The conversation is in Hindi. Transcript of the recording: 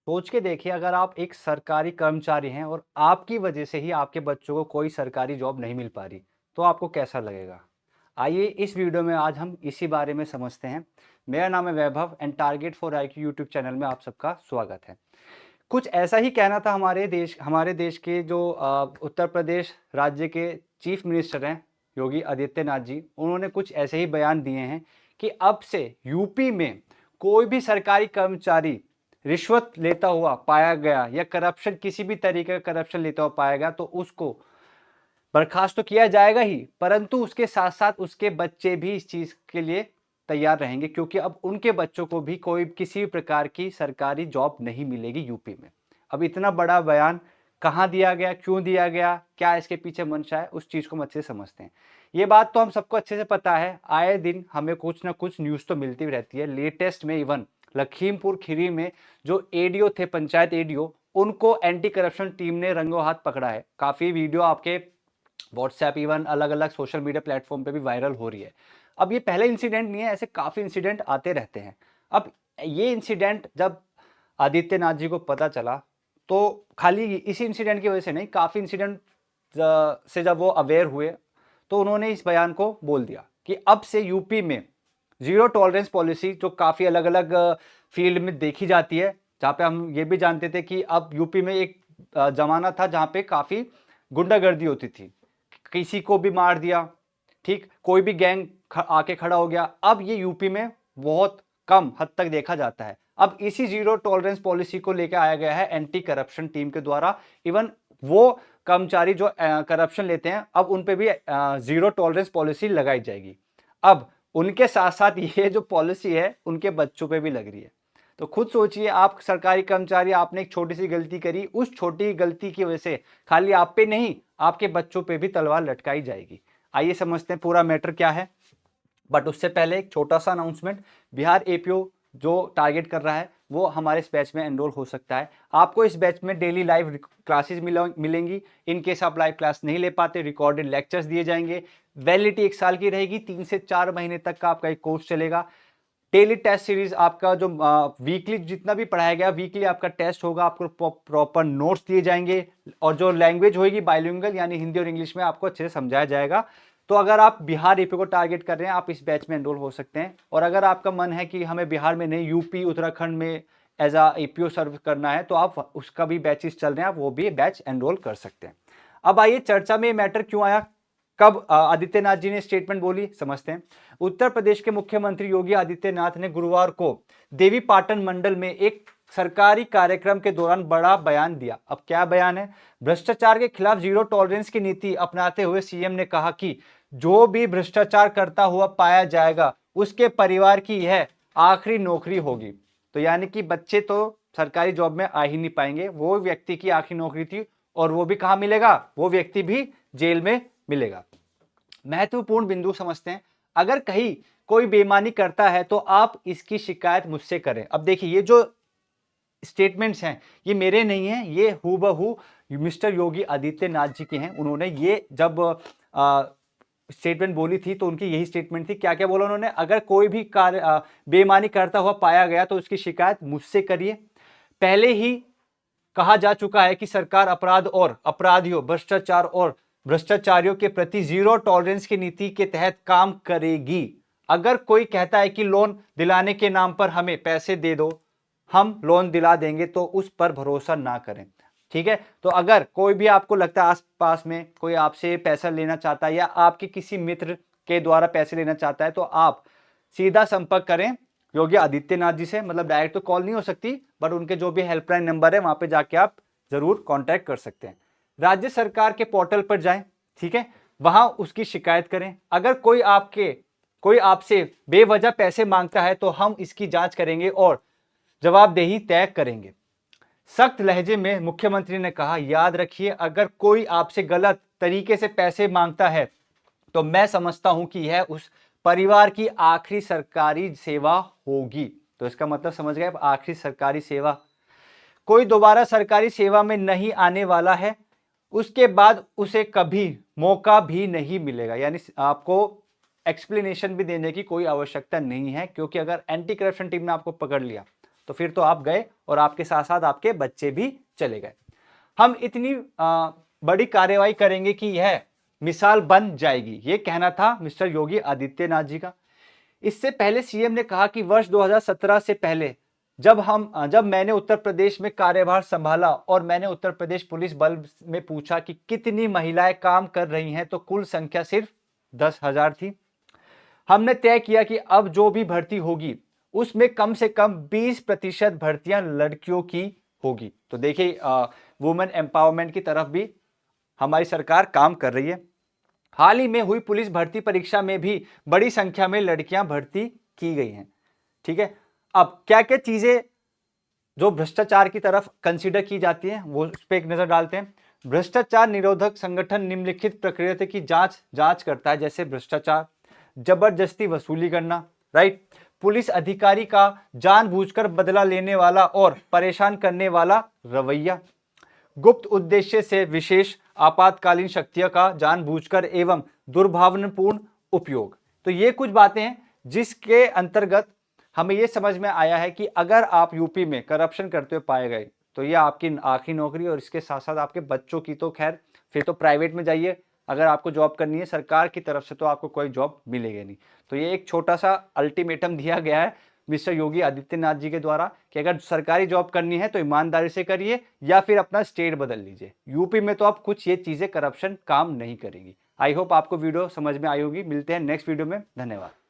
सोच के देखिए, अगर आप एक सरकारी कर्मचारी हैं और आपकी वजह से ही आपके बच्चों को कोई सरकारी जॉब नहीं मिल पा रही, तो आपको कैसा लगेगा? आइए इस वीडियो में आज हम इसी बारे में समझते हैं। मेरा नाम है Vaibhav and target for IQ YouTube channel में आप सबका स्वागत है। कुछ ऐसा ही कहना था हमारे देश के जो उत्तर प्रदेश राज्य के चीफ मिनिस्टर हैं, योगी आदित्यनाथ जी। उन्होंने कुछ ऐसे ही बयान दिए हैं कि अब से यूपी में कोई भी सरकारी कर्मचारी रिश्वत लेता हुआ पाया गया या करप्शन, किसी भी तरीके का करप्शन लेता हुआ पाया गया, तो उसको बर्खास्त तो किया जाएगा ही, परंतु उसके साथ साथ उसके बच्चे भी इस चीज के लिए तैयार रहेंगे, क्योंकि अब उनके बच्चों को भी कोई किसी भी प्रकार की सरकारी जॉब नहीं मिलेगी यूपी में। अब इतना बड़ा बयान कहाँ दिया गया, क्यों दिया गया, क्या इसके पीछे मंशा है, उस चीज को हम अच्छे से समझते हैं। ये बात तो हम सबको अच्छे से पता है, आए दिन हमें कुछ ना कुछ न्यूज तो मिलती रहती है। लेटेस्ट में इवन लखीमपुर खीरी में जो एडीओ थे, पंचायत एडीओ, उनको एंटी करप्शन टीम ने रंगों हाथ पकड़ा है। काफी वीडियो आपके व्हाट्सएप, इवन अलग अलग सोशल मीडिया प्लेटफॉर्म पे भी वायरल हो रही है। अब ये पहले इंसिडेंट नहीं है, ऐसे काफ़ी इंसिडेंट आते रहते हैं। अब ये इंसिडेंट जब आदित्यनाथ जी को पता चला, तो खाली इसी इंसिडेंट की वजह से नहीं, काफ़ी इंसिडेंट से जब वो अवेयर हुए, तो उन्होंने इस बयान को बोल दिया कि अब से यूपी में जीरो टॉलरेंस पॉलिसी, जो काफ़ी अलग अलग फील्ड में देखी जाती है, जहाँ पे हम ये भी जानते थे कि अब यूपी में एक जमाना था जहाँ पे काफ़ी गुंडागर्दी होती थी, किसी को भी मार दिया, ठीक, कोई भी गैंग आके खड़ा हो गया। अब ये यूपी में बहुत कम हद तक देखा जाता है। अब इसी जीरो टॉलरेंस पॉलिसी को लेकर आया गया है एंटी करप्शन टीम के द्वारा। इवन वो कर्मचारी जो करप्शन लेते हैं, अब उन पे भी जीरो टॉलरेंस पॉलिसी लगाई जाएगी। अब उनके साथ साथ ये जो पॉलिसी है उनके बच्चों पे भी लग रही है। तो खुद सोचिए, आप सरकारी कर्मचारी, आपने एक छोटी सी गलती करी, उस छोटी गलती की वजह से खाली आप पे नहीं, आपके बच्चों पे भी तलवार लटकाई जाएगी। आइए समझते हैं पूरा मैटर क्या है। बट उससे पहले एक छोटा सा अनाउंसमेंट। बिहार एपीओ जो टारगेट कर रहा है, वो हमारे इस बैच में एनरोल हो सकता है। आपको इस बैच में डेली लाइव क्लासेस मिलेंगी। इन केस आप लाइव क्लास नहीं ले पाते, रिकॉर्डेड लेक्चर्स दिए जाएंगे। वैलिडिटी 1 साल की रहेगी, 3 से 4 महीने तक का आपका एक कोर्स चलेगा। डेली टेस्ट सीरीज आपका जो वीकली जितना भी पढ़ाया गया, वीकली आपका टेस्ट होगा, आपको प्रॉपर नोट्स दिए जाएंगे, और जो लैंग्वेज होगी बाइलिंगुअल, यानी हिंदी और इंग्लिश में आपको अच्छे से समझाया जाएगा। तो अगर आप बिहार एपी को टारगेट कर रहे हैं, आप इस बैच में एनरोल हो सकते हैं। और अगर आपका मन है कि हमें बिहार में नहीं, यूपी उत्तराखंड में एज आ एपीओ सर्व करना है, तो आप उसका भी बैचेस चल रहे हैं, आप वो भी बैच एनरोल कर सकते हैं। अब आइए चर्चा में ये मैटर क्यों आया, कब आदित्यनाथ जी ने स्टेटमेंट बोली, समझते हैं। उत्तर प्रदेश के मुख्यमंत्री योगी आदित्यनाथ ने गुरुवार को देवी पाटन मंडल में एक सरकारी कार्यक्रम के दौरान बड़ा बयान दिया। अब क्या बयान है? भ्रष्टाचार के खिलाफ जीरो टॉलरेंस की नीति अपनाते हुए सीएम ने कहा कि जो भी भ्रष्टाचार करता हुआ पाया जाएगा, उसके परिवार की यह आखिरी नौकरी होगी। तो यानी कि बच्चे तो सरकारी जॉब में आ ही नहीं पाएंगे, वो व्यक्ति की आखिरी नौकरी थी, और वो भी कहां मिलेगा? वो व्यक्ति भी जेल में मिलेगा। महत्वपूर्ण बिंदु समझते हैं। अगर कहीं कोई बेईमानी करता है तो आप इसकी शिकायत मुझसे करें। अब देखिए, ये जो स्टेटमेंट्स हैं, ये मेरे नहीं हैं, ये हूबहू मिस्टर योगी आदित्यनाथ जी के हैं। उन्होंने ये जब स्टेटमेंट बोली थी, तो उनकी यही स्टेटमेंट थी। क्या क्या बोला उन्होंने? अगर कोई भी कार्य बेईमानी करता हुआ पाया गया तो उसकी शिकायत मुझसे करिए। पहले ही कहा जा चुका है कि सरकार अपराध और अपराधियों, भ्रष्टाचार और भ्रष्टाचारियों के प्रति जीरो टॉलरेंस की नीति के तहत काम करेगी। अगर कोई कहता है कि लोन दिलाने के नाम पर हमें पैसे दे दो, हम लोन दिला देंगे, तो उस पर भरोसा ना करें, ठीक है? तो अगर कोई भी आपको लगता है आस पास में कोई आपसे पैसा लेना चाहता है, या आपके किसी मित्र के द्वारा पैसे लेना चाहता है, तो आप सीधा संपर्क करें योगी आदित्यनाथ जी से। मतलब डायरेक्ट तो कॉल नहीं हो सकती, बट उनके जो भी हेल्पलाइन नंबर है, वहां पे जाके आप जरूर कांटेक्ट कर सकते हैं। राज्य सरकार के पोर्टल पर जाएं, ठीक है, वहां उसकी शिकायत करें। अगर कोई आपसे बेवजह पैसे मांगता है, तो हम इसकी जांच करेंगे और जवाबदेही तय करेंगे। सख्त लहजे में मुख्यमंत्री ने कहा, याद रखिए, अगर कोई आपसे गलत तरीके से पैसे मांगता है, तो मैं समझता हूं कि यह उस परिवार की आखिरी सरकारी सेवा होगी। तो इसका मतलब समझ गए, आखिरी सरकारी सेवा। कोई दोबारा सरकारी सेवा में नहीं आने वाला है, उसके बाद उसे कभी मौका भी नहीं मिलेगा। यानी आपको एक्सप्लेनेशन भी देने की कोई आवश्यकता नहीं है, क्योंकि अगर एंटी करप्शन टीम ने आपको पकड़ लिया, तो फिर तो आप गए और आपके साथ साथ आपके बच्चे भी चले गए। हम इतनी बड़ी कार्रवाई करेंगे कि यह मिसाल बन जाएगी, ये कहना था मिस्टर योगी आदित्यनाथ जी का। इससे पहले सीएम ने कहा कि वर्ष 2017 से पहले जब मैंने उत्तर प्रदेश में कार्यभार संभाला और मैंने उत्तर प्रदेश पुलिस बल में पूछा कि कितनी महिलाएं काम कर रही हैं, तो कुल संख्या सिर्फ 10,000 थी। हमने तय किया कि अब जो भी भर्ती होगी उसमें कम से कम 20% भर्तियां लड़कियों की होगी। तो देखिए, वुमेन एम्पावरमेंट की तरफ भी हमारी सरकार काम कर रही है। हाल ही में हुई पुलिस भर्ती परीक्षा में भी बड़ी संख्या में लड़कियां भर्ती की गई हैं। ठीक है, अब क्या क्या चीजें जो भ्रष्टाचार की तरफ कंसीडर की जाती हैं वो उस पर एक नजर डालते हैं। भ्रष्टाचार निरोधक संगठन निम्नलिखित प्रक्रिया की जांच करता है, जैसे भ्रष्टाचार, जबरदस्ती वसूली करना, राइट, पुलिस अधिकारी का जानबूझकर बदला लेने वाला और परेशान करने वाला रवैया, गुप्त उद्देश्य से विशेष आपातकालीन शक्तियों का जानबूझकर एवं दुर्भावनापूर्ण उपयोग। तो ये कुछ बातें हैं जिसके अंतर्गत हमें ये समझ में आया है कि अगर आप यूपी में करप्शन करते हुए पाए गए तो ये आपकी आखिरी नौकरी, और इसके साथ साथ आपके बच्चों की तो खैर फिर तो प्राइवेट में जाइए। अगर आपको जॉब करनी है सरकार की तरफ से तो आपको कोई जॉब मिलेगी नहीं। तो ये एक छोटा सा अल्टीमेटम दिया गया है मिस्टर योगी आदित्यनाथ जी के द्वारा कि अगर सरकारी जॉब करनी है तो ईमानदारी से करिए या फिर अपना स्टेट बदल लीजिए। यूपी में तो आप कुछ ये चीजें करप्शन काम नहीं करेगी। आई होप आपको वीडियो समझ में आई होगी। मिलते हैं नेक्स्ट वीडियो में। धन्यवाद।